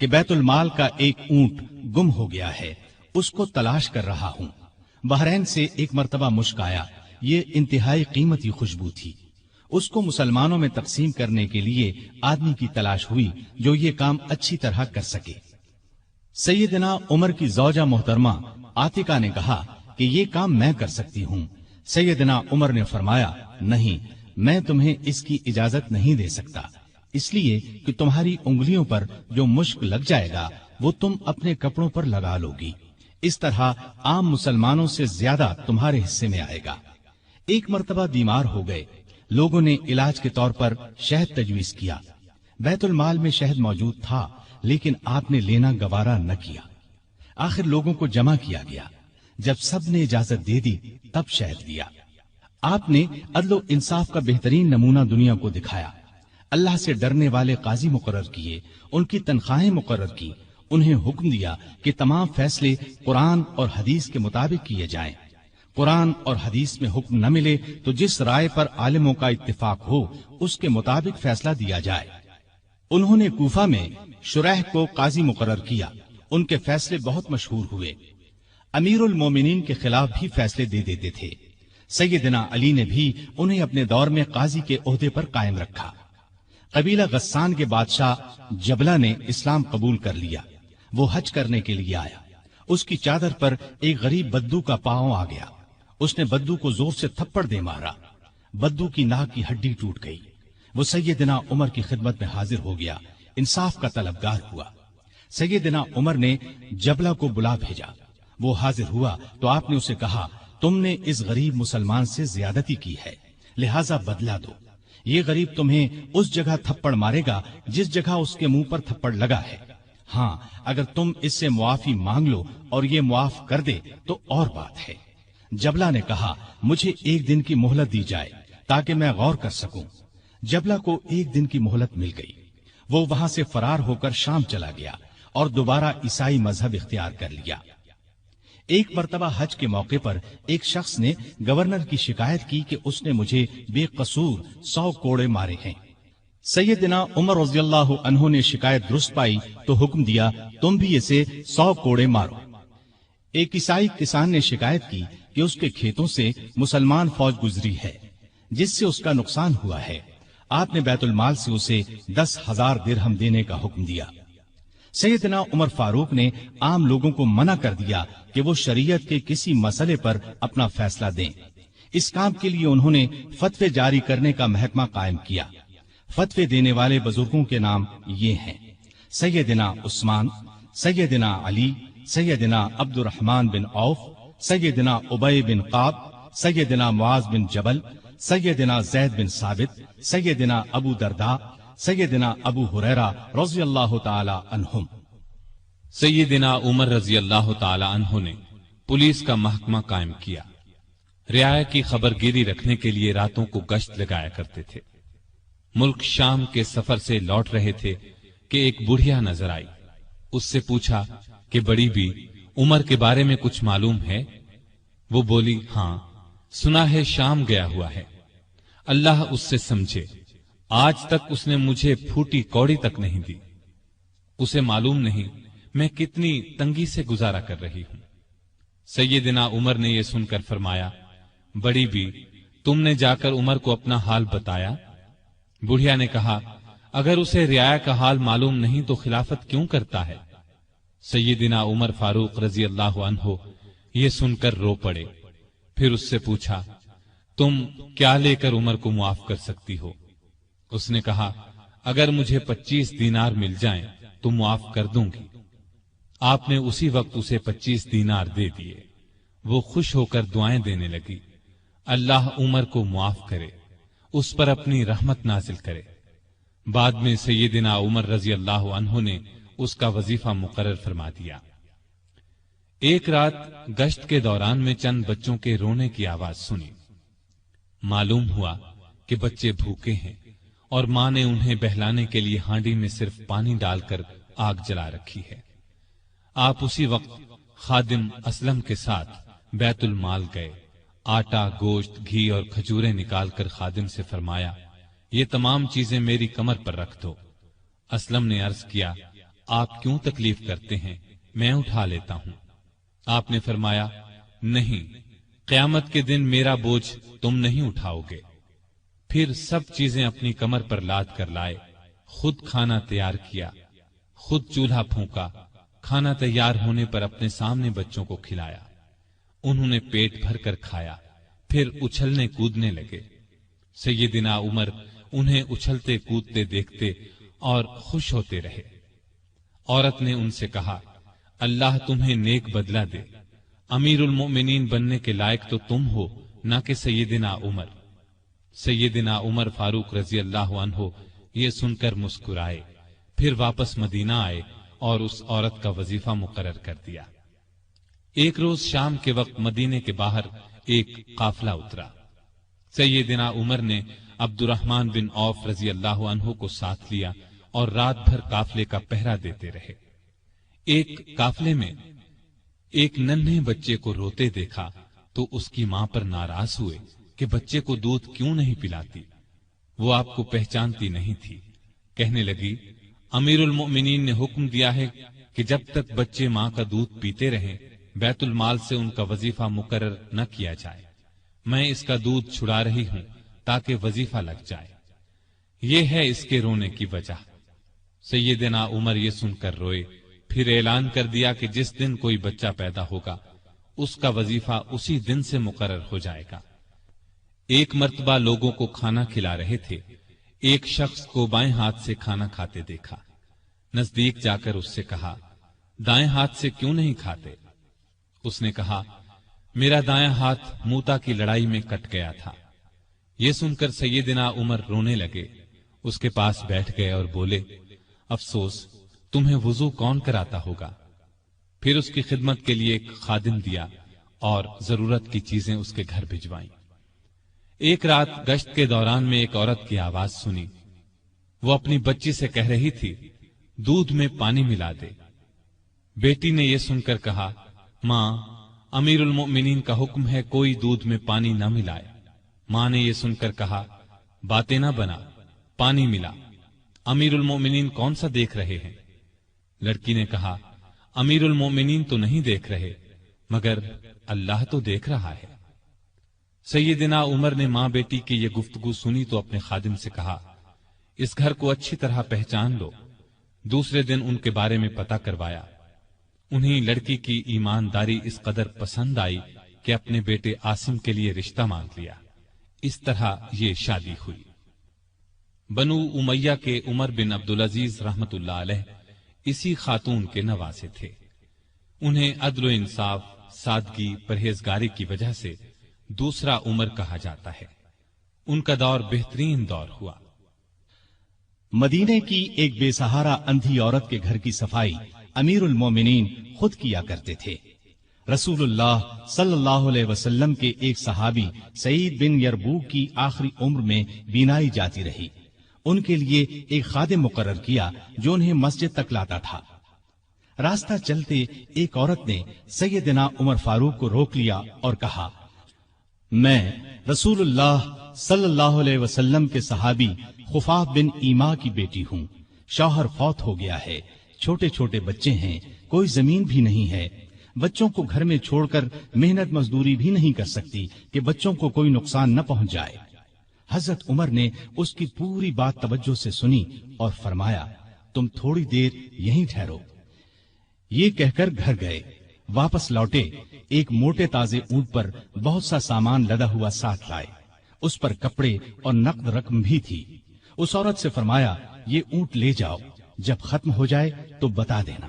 کہ بیت المال کا ایک اونٹ گم ہو گیا ہے، اس کو تلاش کر رہا ہوں۔ بحرین سے ایک مرتبہ مشک آیا، یہ انتہائی قیمتی خوشبو تھی۔ اس کو مسلمانوں میں تقسیم کرنے کے لیے آدمی کی تلاش ہوئی جو یہ کام اچھی طرح کر سکے۔ سیدنا عمر کی زوجہ محترمہ عاتقہ نے کہا کہ یہ کام میں کر سکتی ہوں۔ سیدنا عمر نے فرمایا، نہیں، میں تمہیں اس کی اجازت نہیں دے سکتا، اس لیے کہ تمہاری انگلیوں پر جو مشک لگ جائے گا وہ تم اپنے کپڑوں پر لگا لو گی، اس طرح عام مسلمانوں سے زیادہ تمہارے حصے میں آئے گا۔ ایک مرتبہ بیمار ہو گئے، لوگوں نے علاج کے طور پر شہد تجویز کیا۔ بیت المال میں شہد موجود تھا، لیکن آپ نے لینا گوارا نہ کیا۔ آخر لوگوں کو جمع کیا گیا، جب سب نے اجازت دے دی تب شہد لیا۔ آپ نے عدل و انصاف کا بہترین نمونہ دنیا کو دکھایا۔ اللہ سے ڈرنے والے قاضی مقرر کیے، ان کی تنخواہیں مقرر کی، انہیں حکم دیا کہ تمام فیصلے قرآن اور حدیث کے مطابق کیے جائیں۔ قرآن اور حدیث میں حکم نہ ملے تو جس رائے پر عالموں کا اتفاق ہو اس کے مطابق فیصلہ دیا جائے۔ انہوں نے کوفہ میں شریح کو قاضی مقرر کیا، ان کے فیصلے بہت مشہور ہوئے۔ امیر المومنین کے خلاف بھی فیصلے دے دیتے تھے۔ سیدنا علی نے بھی انہیں اپنے دور میں قاضی کے عہدے پر قائم رکھا۔ قبیلہ غسان کے بادشاہ جبلہ نے اسلام قبول کر لیا۔ وہ حج کرنے کے لیے آیا، اس کی چادر پر ایک غریب بدو کا پاؤں آ گیا۔ اس نے بدو کو زور سے تھپڑ دے مارا، بدو کی ناک کی ہڈی ٹوٹ گئی۔ وہ سیدنا عمر کی خدمت میں حاضر ہو گیا، انصاف کا طلبگار ہوا۔ سیدنا عمر نے جبلہ کو بلا بھیجا، وہ حاضر ہوا تو آپ نے اسے کہا، تم نے اس غریب مسلمان سے زیادتی کی ہے، لہذا بدلہ دو۔ یہ غریب تمہیں اس جگہ تھپڑ مارے گا جس جگہ اس کے منہ پر تھپڑ لگا ہے۔ ہاں، اگر تم اس سے معافی مانگ لو اور یہ معاف کر دے تو اور بات ہے۔ جبلہ نے کہا، مجھے ایک دن کی مہلت دی جائے تاکہ میں غور کر سکوں۔ جبلہ کو ایک دن کی مہلت مل گئی۔ وہ وہاں سے فرار ہو کر شام چلا گیا اور دوبارہ عیسائی مذہب اختیار کر لیا۔ ایک مرتبہ حج کے موقع پر ایک شخص نے گورنر کی شکایت کی کہ اس نے مجھے بے قصور 100 کوڑے مارے ہیں۔ سیدنا عمر رضی اللہ عنہ نے شکایت درست پائی تو حکم دیا، تم بھی اسے 100 کوڑے مارو۔ ایک عیسائی کسان نے شکایت کی کہ اس کے کھیتوں سے مسلمان فوج گزری ہے جس سے اس کا نقصان ہوا ہے۔ آپ نے بیت المال سے اسے 10,000 درہم دینے کا حکم دیا۔ سیدنا عمر فاروق نے عام لوگوں کو منع کر دیا کہ وہ شریعت کے کسی مسئلے پر اپنا فیصلہ دیں۔ اس کام کے لیے انہوں نے فتوے جاری کرنے کا محکمہ قائم کیا۔ فتوے دینے والے بزرگوں کے نام یہ ہیں: سیدنا عثمان، سیدنا علی، سیدنا عبد الرحمن بن عوف، سیدنا ابی بن قعب، سیدنا معاذ بن جبل، سیدنا زید بن ثابت، سیدنا ابو درداء، سیدنا ابو ہریرہ رضی اللہ تعالی عنہم۔ سیدنا عمر رضی اللہ تعالی عنہ نے پولیس کا محکمہ قائم کیا۔ رعایا کی خبر گیری رکھنے کے لیے راتوں کو گشت لگایا کرتے تھے۔ ملک شام کے سفر سے لوٹ رہے تھے کہ ایک بڑھیا نظر آئی۔ اس سے پوچھا کہ بڑی بھی عمر کے بارے میں کچھ معلوم ہے؟ وہ بولی، ہاں، سنا ہے شام گیا ہوا ہے، اللہ اس سے سمجھے، آج تک اس نے مجھے پھوٹی کوڑی تک نہیں دی۔ اسے معلوم نہیں میں کتنی تنگی سے گزارا کر رہی ہوں۔ سیدنا عمر نے یہ سن کر فرمایا، بڑی بھی تم نے جا کر عمر کو اپنا حال بتایا؟ بڑھیا نے کہا، اگر اسے رعایا کا حال معلوم نہیں تو خلافت کیوں کرتا ہے؟ سیدنا عمر فاروق رضی اللہ عنہ یہ سن کر رو پڑے۔ پھر اس سے پوچھا، تم کیا لے کر عمر کو معاف کر سکتی ہو؟ اس نے کہا، اگر مجھے 25 دینار مل جائیں تو معاف کر دوں گی۔ آپ نے اسی وقت اسے 25 دینار دے دیے۔ وہ خوش ہو کر دعائیں دینے لگی، اللہ عمر کو معاف کرے، اس پر اپنی رحمت نازل کرے۔ بعد میں سیدنا عمر رضی اللہ عنہ نے اس کا وظیفہ مقرر فرما دیا۔ ایک رات گشت کے دوران میں چند بچوں کے رونے کی آواز سنی۔ معلوم ہوا کہ بچے بھوکے ہیں اور ماں نے انہیں بہلانے کے لیے ہانڈی میں صرف پانی ڈال کر آگ جلا رکھی ہے۔ آپ اسی وقت خادم اسلم کے ساتھ بیت المال گئے، آٹا، گوشت، گھی اور کھجوریں نکال کر خادم سے فرمایا، یہ تمام چیزیں میری کمر پر رکھ دو۔ اسلم نے عرض کیا، آپ کیوں تکلیف کرتے ہیں، میں اٹھا لیتا ہوں۔ آپ نے فرمایا نہیں، قیامت کے دن میرا بوجھ تم نہیں اٹھاؤ گے۔ پھر سب چیزیں اپنی کمر پر لاد کر لائے، خود کھانا تیار کیا، خود چولہا پھونکا، کھانا تیار ہونے پر اپنے سامنے بچوں کو کھلایا۔ انہوں نے پیٹ بھر کر کھایا، پھر اچھلنے کودنے لگے۔ سیدنا عمر انہیں اچھلتے کودتے دیکھتے اور خوش ہوتے رہے۔ عورت نے ان سے کہا، اللہ تمہیں نیک بدلہ دے، امیر المؤمنین بننے کے لائق تو تم ہو، نہ کہ سیدنا عمر۔ سیدنا عمر فاروق رضی اللہ عنہ یہ سن کر مسکرائے، پھر واپس مدینہ آئے اور اس عورت کا وظیفہ مقرر کر دیا۔ ایک روز شام کے وقت مدینے کے باہر ایک قافلہ اترا۔ سیدنا عمر نے عبد الرحمن بن عوف رضی اللہ عنہ کو ساتھ لیا اور رات بھر قافلے کا پہرا دیتے رہے۔ ایک قافلے میں ایک ننھے بچے کو روتے دیکھا تو اس کی ماں پر ناراض ہوئے کہ بچے کو دودھ کیوں نہیں پلاتی۔ وہ آپ کو پہچانتی نہیں تھی۔ کہنے لگی، امیر المؤمنین نے حکم دیا ہے کہ جب تک بچے ماں کا دودھ پیتے رہیں بیت المال سے ان کا وظیفہ مقرر نہ کیا جائے۔ میں اس کا دودھ چھڑا رہی ہوں تاکہ وظیفہ لگ جائے۔ یہ ہے اس کے رونے کی وجہ۔ سیدنا عمر یہ سن کر روئے، پھر اعلان کر دیا کہ جس دن کوئی بچہ پیدا ہوگا اس کا وظیفہ اسی دن سے مقرر ہو جائے گا۔ ایک مرتبہ لوگوں کو کھانا کھلا رہے تھے، ایک شخص کو بائیں ہاتھ سے کھانا کھاتے دیکھا۔ نزدیک جا کر اس سے کہا، دائیں ہاتھ سے کیوں نہیں کھاتے؟ اس نے کہا، میرا دائیں ہاتھ موتا کی لڑائی میں کٹ گیا تھا۔ یہ سن کر سیدنا عمر رونے لگے، اس کے پاس بیٹھ گئے اور بولے، افسوس، تمہیں وضو کون کراتا ہوگا؟ پھر اس کی خدمت کے لیے ایک خادم دیا اور ضرورت کی چیزیں اس کے گھر بھجوائیں۔ ایک رات گشت کے دوران میں ایک عورت کی آواز سنی۔ وہ اپنی بچی سے کہہ رہی تھی، دودھ میں پانی ملا دے۔ بیٹی نے یہ سن کر کہا، ماں، امیر المؤمنین کا حکم ہے کوئی دودھ میں پانی نہ ملائے۔ ماں نے یہ سن کر کہا، باتیں نہ بنا، پانی ملا۔ امیر المؤمنین کون سا دیکھ رہے ہیں؟ لڑکی نے کہا، امیر المؤمنین تو نہیں دیکھ رہے، مگر اللہ تو دیکھ رہا ہے۔ سیدنا عمر نے ماں بیٹی کی یہ گفتگو سنی تو اپنے خادم سے کہا، اس گھر کو اچھی طرح پہچان لو۔ دوسرے دن ان کے بارے میں پتہ کروایا۔ انہیں لڑکی کی ایمانداری اس قدر پسند آئی کہ اپنے بیٹے عاصم کے لیے رشتہ مانگ لیا۔ اس طرح یہ شادی ہوئی۔ بنو امیہ کے عمر بن عبدالعزیز رحمت اللہ علیہ اسی خاتون کے نواسے تھے۔ انہیں عدل و انصاف، سادگی، پرہیزگاری کی وجہ سے دوسرا عمر کہا جاتا ہے۔ ان کا دور بہترین دور ہوا۔ مدینے کی ایک بے سہارا اندھی عورت کے گھر کی صفائی امیر المومنین خود کیا کرتے تھے۔ رسول اللہ صلی اللہ علیہ وسلم کے ایک صحابی سعید بن یربوک کی آخری عمر میں بینائی جاتی رہی۔ ان کے لیے ایک خادم مقرر کیا جو انہیں مسجد تک لاتا تھا۔ راستہ چلتے ایک عورت نے سیدنا عمر فاروق کو روک لیا اور کہا، میں رسول اللہ صلی اللہ علیہ وسلم کے صحابی خفاف بن ایما کی بیٹی ہوں۔ شوہر فوت ہو گیا ہے، چھوٹے چھوٹے بچے ہیں، کوئی زمین بھی نہیں ہے۔ بچوں کو گھر میں چھوڑ کر محنت مزدوری بھی نہیں کر سکتی کہ بچوں کو کوئی نقصان نہ پہنچ جائے۔ حضرت عمر نے اس کی پوری بات توجہ سے سنی اور فرمایا، تم تھوڑی دیر یہیں ٹھہرو۔ یہ کہہ کر گھر گئے۔ واپس لوٹے، ایک موٹے تازے اونٹ پر بہت سا سامان لدا ہوا ساتھ لائے۔ اس پر کپڑے اور نقد رقم بھی تھی۔ اس عورت سے فرمایا، یہ اونٹ لے جاؤ، جب ختم ہو جائے تو بتا دینا۔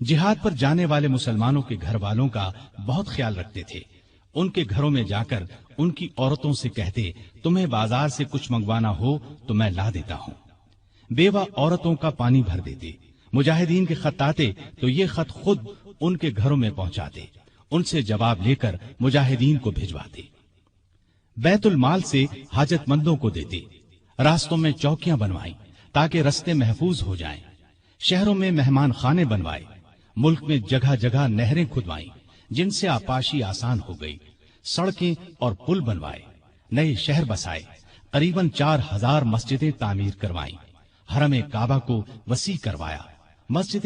جہاد پر جانے والے مسلمانوں کے گھر والوں کا بہت خیال رکھتے تھے۔ ان کے گھروں میں جا کر ان کی عورتوں سے کہتے، تمہیں بازار سے کچھ منگوانا ہو تو میں لا دیتا ہوں۔ بیوہ عورتوں کا پانی بھر دیتے۔ مجاہدین کے خط آتے تو یہ خط خود ان کے گھروں میں پہنچاتے، ان سے جواب لے کر مجاہدین کو بھجواتے۔ بیت المال سے حاجت مندوں کو دیتے۔ راستوں میں چوکیاں بنوائیں تاکہ رستے محفوظ ہو جائیں۔ شہروں میں مہمان خانے بنوائے۔ ملک میں جگہ جگہ نہریں کھدوائیں جن سے آپاشی آسان ہو گئی۔ سڑکیں اور پل بنوائے، نئے شہر بسائے، قریباً 4000 مسجدیں تعمیر کروائیں، حرم کعبہ کو وسیع کروایا، مسجد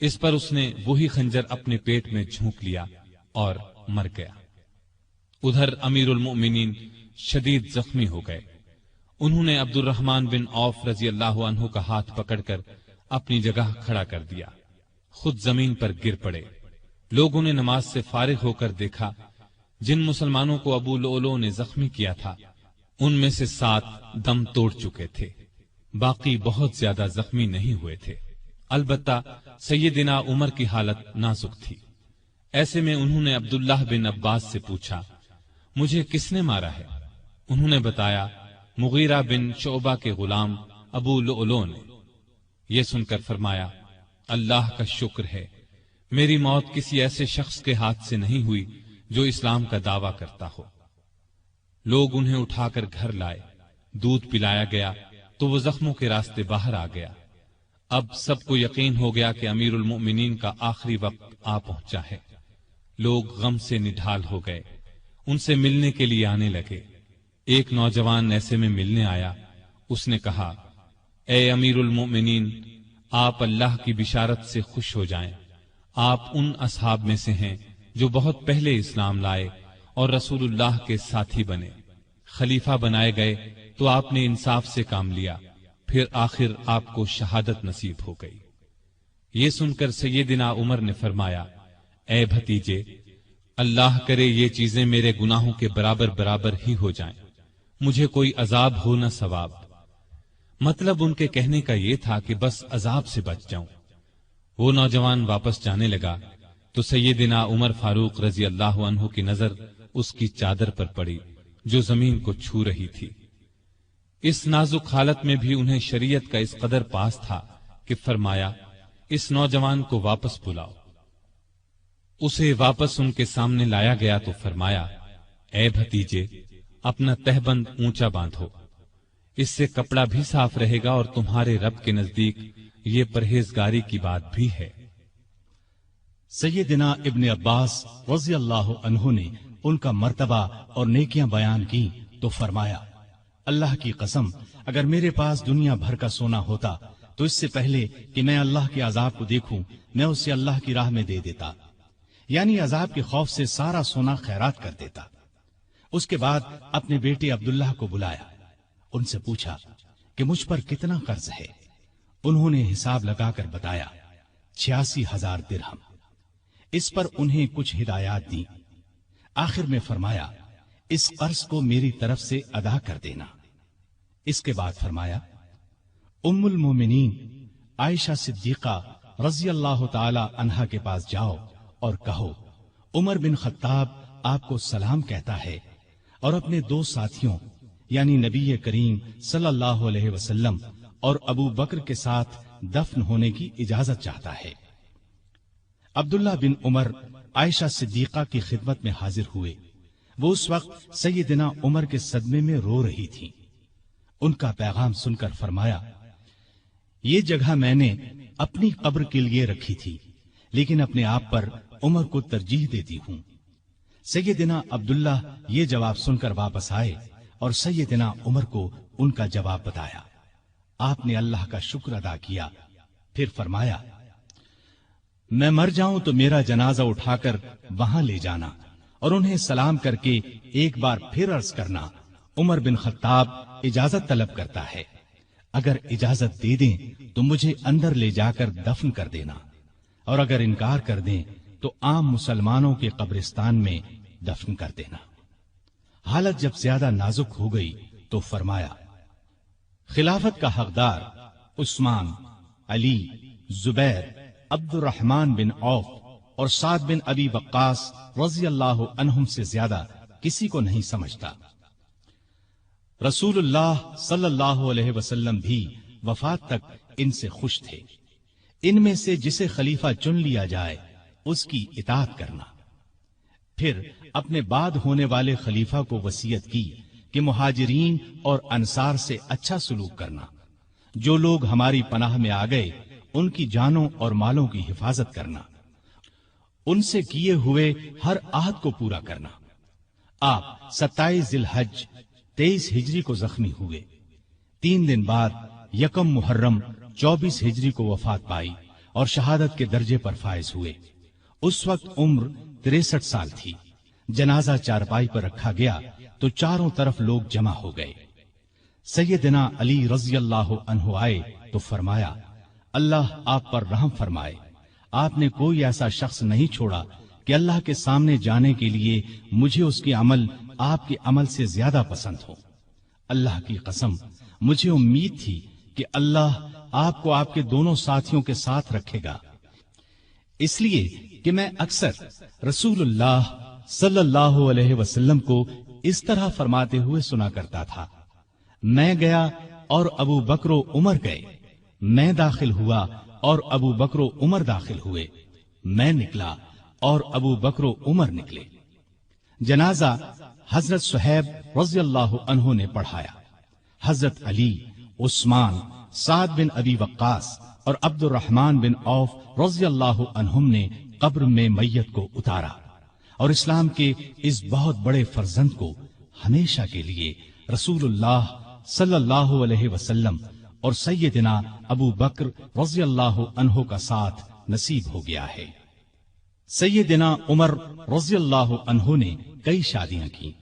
اس پر اس نے وہی خنجر اپنے پیٹ میں جھونک لیا اور مر گیا۔ ادھر امیر المؤمنین شدید زخمی ہو گئے۔ انہوں نے عبد الرحمن بن عوف رضی اللہ عنہ کا ہاتھ پکڑ کر اپنی جگہ کھڑا کر دیا، خود زمین پر گر پڑے۔ لوگوں نے نماز سے فارغ ہو کر دیکھا، جن مسلمانوں کو ابو لؤلؤ نے زخمی کیا تھا ان میں سے 7 دم توڑ چکے تھے، باقی بہت زیادہ زخمی نہیں ہوئے تھے۔ البتہ سیدنا عمر کی حالت نازک تھی۔ ایسے میں انہوں نے عبداللہ بن عباس سے پوچھا، مجھے کس نے مارا ہے؟ انہوں نے بتایا، مغیرہ بن شعبہ کے غلام ابو لؤلؤ نے۔ یہ سن کر فرمایا، اللہ کا شکر ہے، میری موت کسی ایسے شخص کے ہاتھ سے نہیں ہوئی جو اسلام کا دعویٰ کرتا ہو۔ لوگ انہیں اٹھا کر گھر لائے، دودھ پلایا گیا تو وہ زخموں کے راستے باہر آ گیا۔ اب سب کو یقین ہو گیا کہ امیر المؤمنین کا آخری وقت آ پہنچا ہے۔ لوگ غم سے نڈھال ہو گئے، ان سے ملنے کے لیے آنے لگے۔ ایک نوجوان ایسے میں ملنے آیا، اس نے کہا، اے امیر المؤمنین، آپ اللہ کی بشارت سے خوش ہو جائیں، آپ ان اصحاب میں سے ہیں جو بہت پہلے اسلام لائے اور رسول اللہ کے ساتھی بنے۔ خلیفہ بنائے گئے تو آپ نے انصاف سے کام لیا، پھر آخر آپ کو شہادت نصیب ہو گئی۔ یہ سن کر سیدنا عمر نے فرمایا، اے بھتیجے، اللہ کرے یہ چیزیں میرے گناہوں کے برابر برابر ہی ہو جائیں، مجھے کوئی عذاب ہو نہ ثواب۔ مطلب ان کے کہنے کا یہ تھا کہ بس عذاب سے بچ جاؤں۔ وہ نوجوان واپس جانے لگا تو سیدنا عمر فاروق رضی اللہ عنہ کی نظر اس کی چادر پر پڑی جو زمین کو چھو رہی تھی۔ اس نازک حالت میں بھی انہیں شریعت کا اس قدر پاس تھا کہ فرمایا، اس نوجوان کو واپس بلاؤ۔ اسے واپس ان کے سامنے لایا گیا تو فرمایا، اے بھتیجے، اپنا تہبند اونچا باندھو، اس سے کپڑا بھی صاف رہے گا اور تمہارے رب کے نزدیک یہ پرہیزگاری کی بات بھی ہے۔ سیدنا ابن عباس رضی اللہ عنہ نے ان کا مرتبہ اور نیکیاں بیان کی تو فرمایا، اللہ کی قسم، اگر میرے پاس دنیا بھر کا سونا ہوتا تو اس سے پہلے کہ میں اللہ کے عذاب کو دیکھوں میں اسے اللہ کی راہ میں دے دیتا، یعنی عذاب کے خوف سے سارا سونا خیرات کر دیتا۔ اس کے بعد اپنے بیٹے عبداللہ کو بلایا، ان سے پوچھا کہ مجھ پر کتنا قرض ہے۔ انہوں نے حساب لگا کر بتایا، 86,000 درہم۔ اس پر انہیں کچھ ہدایات دی۔ آخر میں فرمایا، اس قرض کو میری طرف سے ادا کر دینا۔ اس کے بعد فرمایا، ام المومنین عائشہ صدیقہ رضی اللہ تعالی عنہا کے پاس جاؤ اور کہو، عمر بن خطاب آپ کو سلام کہتا ہے اور اپنے 2 ساتھیوں یعنی نبی کریم صلی اللہ علیہ وسلم اور ابو بکر کے ساتھ دفن ہونے کی اجازت چاہتا ہے۔ عبداللہ بن عمر عائشہ صدیقہ کی خدمت میں حاضر ہوئے۔ وہ اس وقت سیدنا عمر کے صدمے میں رو رہی تھی۔ ان کا پیغام سن کر فرمایا، یہ جگہ میں نے اپنی قبر کے لیے رکھی تھی، لیکن اپنے آپ پر عمر کو ترجیح دیتی ہوں۔ سیدنا عبداللہ یہ جواب سن کر واپس آئے اور سیدنا عمر کو ان کا جواب بتایا۔ آپ نے اللہ کا شکر ادا کیا، پھر فرمایا، میں مر جاؤں تو میرا جنازہ اٹھا کر وہاں لے جانا اور انہیں سلام کر کے ایک بار پھر عرض کرنا، عمر بن خطاب اجازت طلب کرتا ہے، اگر اجازت دے دیں تو مجھے اندر لے جا کر دفن کر دینا، اور اگر انکار کر دیں تو عام مسلمانوں کے قبرستان میں دفن کر دینا۔ حالت جب زیادہ نازک ہو گئی تو فرمایا، خلافت کا حقدار عثمان، علی، زبیر، عبد الرحمن بن عوف اور سعد بن ابی وقاص رضی اللہ عنہم سے زیادہ کسی کو نہیں سمجھتا۔ رسول اللہ صلی اللہ علیہ وسلم بھی وفات تک ان سے خوش تھے۔ ان میں سے جسے خلیفہ چن لیا جائے اس کی اطاعت کرنا۔ پھر اپنے بعد ہونے والے خلیفہ کو وصیت کی کہ مہاجرین اور انصار سے اچھا سلوک کرنا، جو لوگ ہماری پناہ میں آ گئے ان کی جانوں اور مالوں کی حفاظت کرنا، ان سے کیے ہوئے ہر عہد کو پورا کرنا۔ آپ 27 ذی الحج 23 ہجری کو زخمی ہوئے۔ 3 دن بعد 1 محرم 24 ہجری کو وفات پائی اور شہادت کے درجے پر فائز ہوئے۔ اس وقت عمر 63 سال تھی۔ جنازہ چارپائی پر رکھا گیا تو چاروں طرف لوگ جمع ہو گئے۔ سیدنا علی رضی اللہ عنہ آئے تو فرمایا، اللہ آپ پر رحم فرمائے، آپ نے کوئی ایسا شخص نہیں چھوڑا کہ اللہ کے سامنے جانے کے لیے مجھے اس کے عمل آپ کے عمل سے زیادہ پسند ہو۔ اللہ کی قسم، مجھے امید تھی کہ اللہ آپ کو آپ کے دونوں ساتھیوں کے ساتھ رکھے گا، اس لیے کہ میں اکثر رسول اللہ صلی اللہ علیہ وسلم کو اس طرح فرماتے ہوئے سنا کرتا تھا، میں گیا اور ابو بکر و عمر گئے، میں داخل ہوا اور ابو بکر و عمر داخل ہوئے، میں نکلا اور ابو بکر و عمر نکلے۔ جنازہ حضرت صہیب رضی اللہ عنہ نے پڑھایا۔ حضرت علی، عثمان، سعد بن ابی وقاص اور عبد الرحمن بن عوف رضی اللہ عنہم نے قبر میں میت کو اتارا اور اسلام کے اس بہت بڑے فرزند کو ہمیشہ کے لیے رسول اللہ صلی اللہ علیہ وسلم اور سیدنا ابو بکر رضی اللہ عنہ کا ساتھ نصیب ہو گیا ہے۔ سیدنا عمر رضی اللہ عنہ نے کئی شادیاں کی،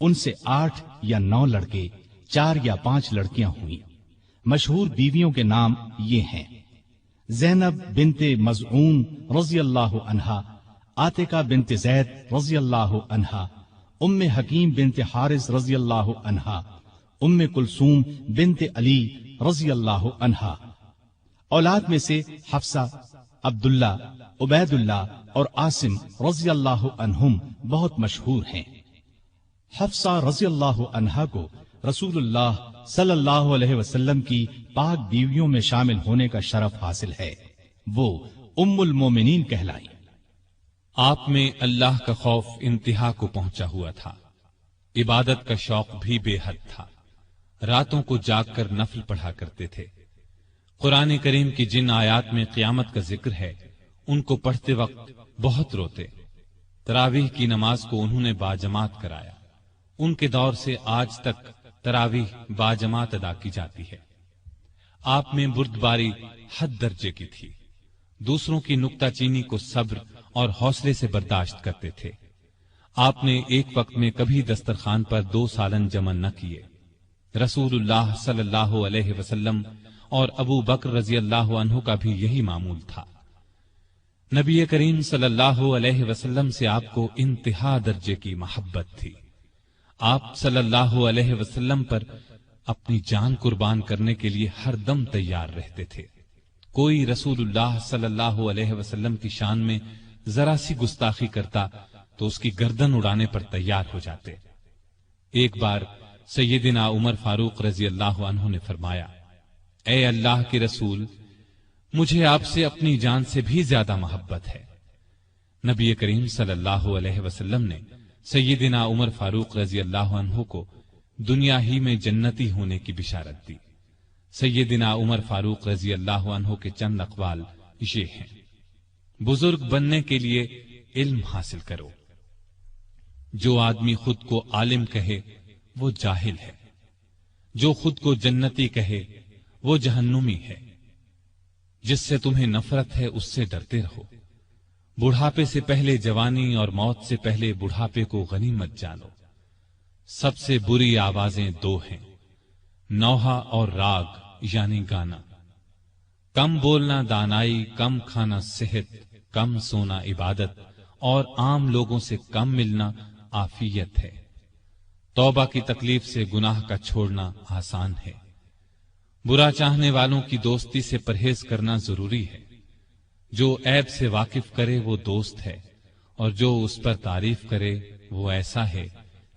ان سے 8 یا 9 لڑکے، 4 یا 5 لڑکیاں ہوئیں۔ مشہور بیویوں کے نام یہ ہیں: زینب بنت مزعون رضی اللہ عنہا، عاتقہ بنت زید رضی اللہ عنہا، ام حکیم بنت حارث رضی اللہ عنہا، ام کلثوم بنت علی رضی اللہ عنہا۔ اولاد میں سے حفصہ، عبداللہ، عبید اللہ اور عاصم رضی اللہ عنہم بہت مشہور ہیں۔ حفصہ رضی اللہ عنہا کو رسول اللہ صلی اللہ علیہ وسلم کی پاک بیویوں میں شامل ہونے کا شرف حاصل ہے، وہ ام المومنین کہلائی۔ آپ میں اللہ کا خوف انتہا کو پہنچا ہوا تھا، عبادت کا شوق بھی بے حد تھا، راتوں کو جاگ کر نفل پڑھا کرتے تھے۔ قرآن کریم کی جن آیات میں قیامت کا ذکر ہے ان کو پڑھتے وقت بہت روتے۔ تراویح کی نماز کو انہوں نے باجماعت کرایا، ان کے دور سے آج تک تراویح باجماعت ادا کی جاتی ہے۔ آپ میں بردباری حد درجے کی تھی، دوسروں کی نکتہ چینی کو صبر اور حوصلے سے برداشت کرتے تھے۔ آپ نے ایک وقت میں کبھی دسترخوان پر 2 سالن جمع نہ کیے۔ رسول اللہ صلی اللہ علیہ وسلم اور ابو بکر رضی اللہ عنہ کا بھی یہی معمول تھا۔ نبی کریم صلی اللہ علیہ وسلم سے آپ کو انتہا درجے کی محبت تھی۔ آپ صلی اللہ علیہ وسلم پر اپنی جان قربان کرنے کے لیے ہر دم تیار رہتے تھے۔ کوئی رسول اللہ صلی اللہ علیہ وسلم کی شان میں ذرا سی گستاخی کرتا تو اس کی گردن اڑانے پر تیار ہو جاتے۔ ایک بار سیدنا عمر فاروق رضی اللہ عنہ نے فرمایا، اے اللہ کے رسول، مجھے آپ سے اپنی جان سے بھی زیادہ محبت ہے۔ نبی کریم صلی اللہ علیہ وسلم نے سیدنا عمر فاروق رضی اللہ عنہ کو دنیا ہی میں جنتی ہونے کی بشارت دی۔ سیدنا عمر فاروق رضی اللہ عنہ کے چند اقوال یہ ہیں: بزرگ بننے کے لیے علم حاصل کرو۔ جو آدمی خود کو عالم کہے وہ جاہل ہے، جو خود کو جنتی کہے وہ جہنمی ہے۔ جس سے تمہیں نفرت ہے اس سے ڈرتے رہو۔ بڑھاپے سے پہلے جوانی اور موت سے پہلے بڑھاپے کو غنیمت جانو۔ سب سے بری آوازیں 2 ہیں، نوحہ اور راگ یعنی گانا۔ کم بولنا دانائی، کم کھانا صحت، کم سونا عبادت اور عام لوگوں سے کم ملنا عافیت ہے۔ توبہ کی تکلیف سے گناہ کا چھوڑنا آسان ہے۔ برا چاہنے والوں کی دوستی سے پرہیز کرنا ضروری ہے۔ جو عیب سے واقف کرے وہ دوست ہے، اور جو اس پر تعریف کرے وہ ایسا ہے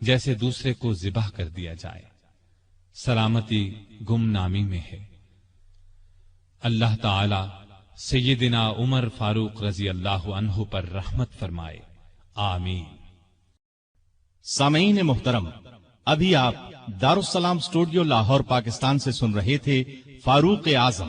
جیسے دوسرے کو ذبح کر دیا جائے۔ سلامتی گمنامی میں ہے۔ اللہ تعالی سیدنا عمر فاروق رضی اللہ عنہ پر رحمت فرمائے، آمین۔ سامعین محترم، ابھی آپ دارالسلام اسٹوڈیو لاہور پاکستان سے سن رہے تھے فاروق اعظم